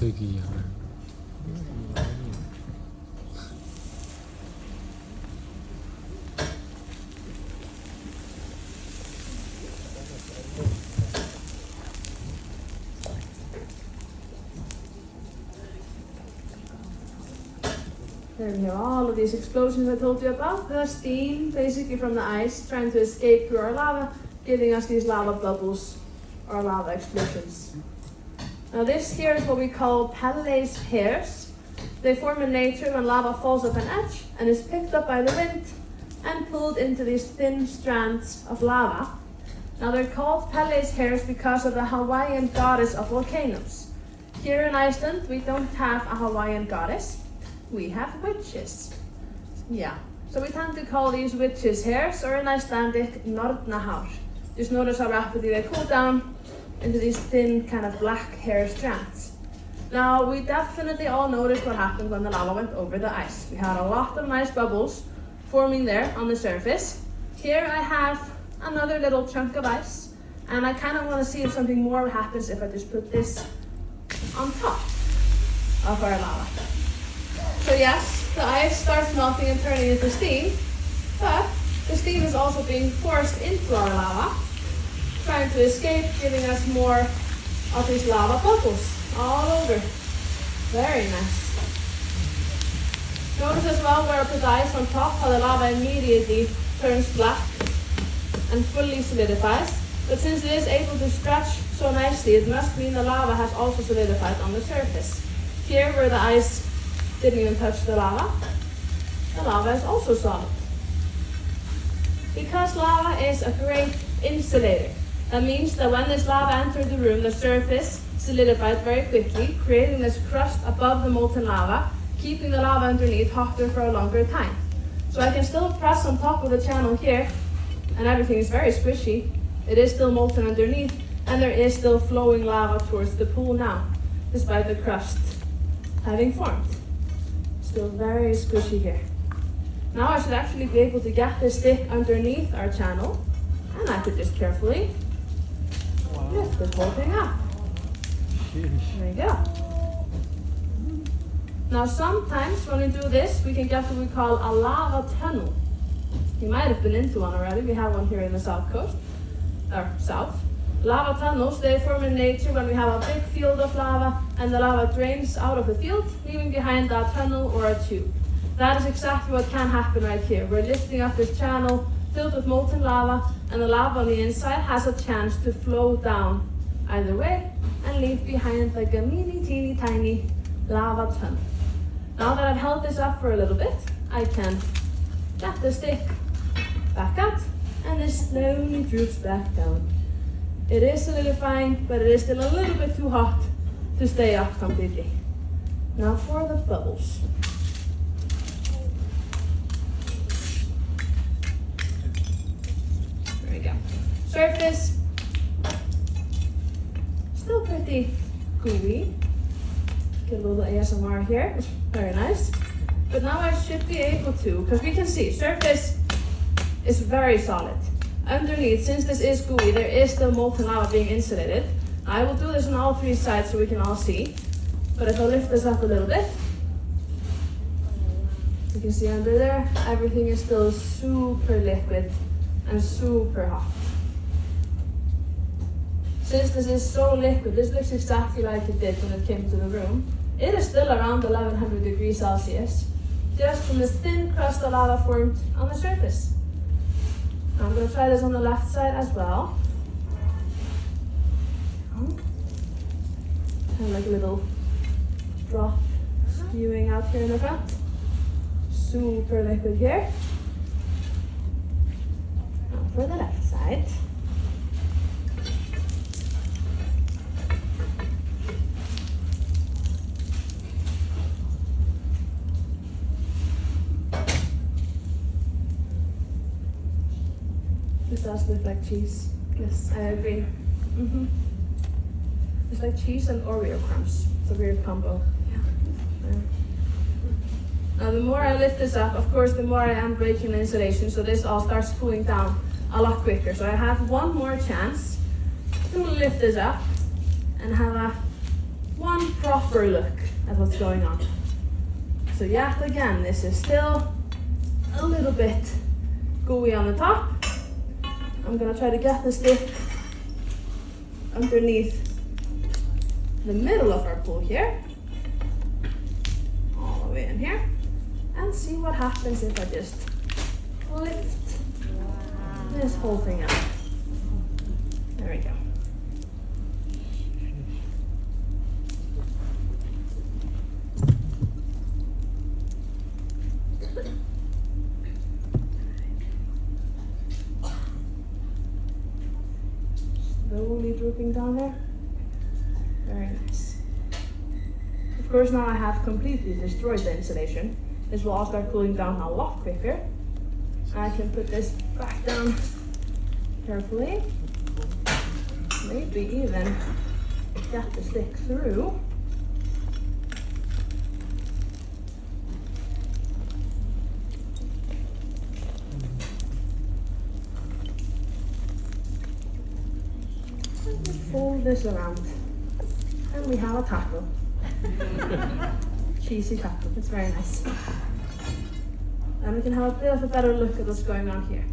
특이한. There we have all of these explosions I told you about. The steam, basically from the ice, trying to escape through our lava, giving us these lava bubbles or lava explosions. Now this here is what we call Palle's hairs. They form in nature when lava falls off an edge and is picked up by the wind and pulled into these thin strands of lava. Now they're called Palle's hairs because of the Hawaiian goddess of volcanoes. Here in Iceland, we don't have a Hawaiian goddess. We have witches. Yeah, so we tend to call these witches' hairs, or in Icelandic, nornahár. Just notice how rapidly they cool down into these thin kind of black hair strands. Now, we definitely all noticed what happened when the lava went over the ice. We had a lot of nice bubbles forming there on the surface. Here I have another little chunk of ice, and I kind of want to see if something more happens if I just put this on top of our lava. So yes, the ice starts melting and turning into steam, but the steam is also being forced into our lava, trying to escape, giving us more of these lava bubbles all over. Very nice. Notice as well where I put the ice on top, how the lava immediately turns black and fully solidifies. But since it is able to stretch so nicely, it must mean the lava has also solidified on the surface. Here where the ice didn't even touch the lava is also solid. Because lava is a great insulator, that means that when this lava entered the room, the surface solidified very quickly, creating this crust above the molten lava, keeping the lava underneath hotter for a longer time. So I can still press on top of the channel here, and everything is very squishy. It is still molten underneath, and there is still flowing lava towards the pool now, despite the crust having formed. Still very squishy here. Now I should actually be able to get this stick underneath our channel, and I could just carefully lift this whole thing up. There you go. Now sometimes when we do this, we can get what we call a lava tunnel. You might have been into one already. We have one here in the south coast, or south. Lava tunnels, they form in nature when we have a big field of lava and the lava drains out of the field, leaving behind a tunnel or a tube. That is exactly what can happen right here. We're lifting up this channel filled with molten lava, and the lava on the inside has a chance to flow down either way and leave behind like a teeny tiny lava tunnel. Now that I've held this up for a little bit, I can get the stick back up, and this slowly droops back down. It is solidifying, but it is still a little bit too hot to stay up completely. Now for the bubbles. There we go. Surface, still pretty gooey. Get a little ASMR here, very nice. But now I should be able to, because we can see surface is very solid. Underneath, since this is gooey, there is still molten lava being insulated. I will do this on all three sides so we can all see. But if I lift this up a little bit, you can see under there, everything is still super liquid and super hot. Since this is so liquid, this looks exactly like it did when it came to the room. It is still around 1100 degrees Celsius, just from this thin crust of lava formed on the surface. I'm going to try this on the left side as well. Kind of like a little drop spewing out here in the front. Super liquid here. Now for the left side. This does look like cheese. Yes, I agree. It's like cheese and Oreo crumbs. It's a weird combo. Yeah. Now the more I lift this up, of course, the more I am breaking the insulation, so this all starts cooling down a lot quicker. So I have one more chance to lift this up and have one proper look at what's going on. So yet again, this is still a little bit gooey on the top. I'm gonna try to get the stick underneath the middle of our pool here, all the way in here, and see what happens if I just lift this whole thing up. There we go. Slowly drooping down there. Very nice. Of course, now I have completely destroyed the insulation. This will all start cooling down a lot quicker. I can put this back down carefully. Maybe even get the stick through. And just fold this around. And we have a taco. Cheesy taco, it's very nice. And we can have a bit of a better look at what's going on here.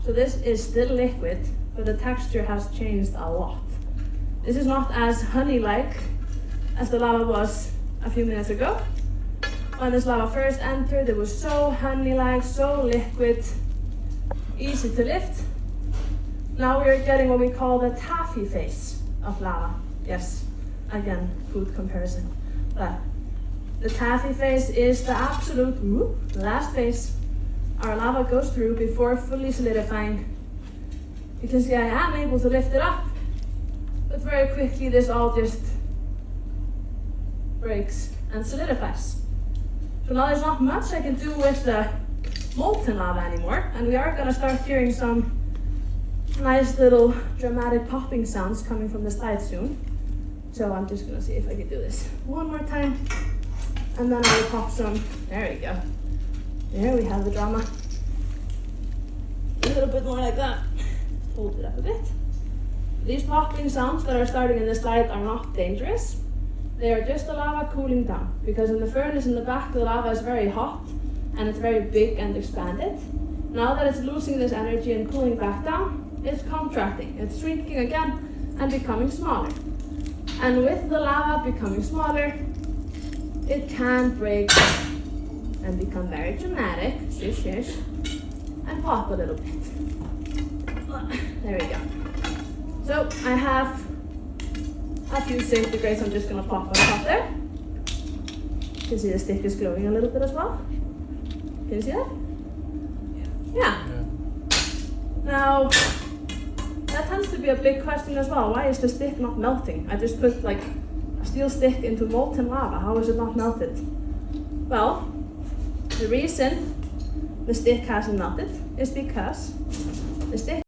So this is still liquid, but the texture has changed a lot. This is not as honey-like as the lava was a few minutes ago. When this lava first entered, it was so honey-like, so liquid, easy to lift. Now we are getting what we call the taffy phase of lava. Yes, again, food comparison. But the taffy phase is the absolute last phase our lava goes through before fully solidifying. You can see I am able to lift it up, but very quickly this all just breaks and solidifies. So now there's not much I can do with the molten lava anymore, and we are going to start hearing some nice little dramatic popping sounds coming from the side soon. So I'm just going to see if I can do this one more time, and then I will pop some. There we go. There we have the drama. A little bit more like that. Hold it up a bit. These popping sounds that are starting in the slide are not dangerous. They are just the lava cooling down, because in the furnace in the back the lava is very hot and it's very big and expanded. Now that it's losing this energy and cooling back down, it's contracting, it's shrinking again and becoming smaller. And with the lava becoming smaller, it can break and become very dramatic, shush shush, and pop a little bit. There we go. So I have a few safety grates I'm just going to pop on top there. You can see the stick is glowing a little bit as well. Can you see that? Yeah. Now, that tends to be a big question as well. Why is the stick not melting? I just put like a steel stick into molten lava. How is it not melted? Well, the reason the stick hasn't melted is because the stick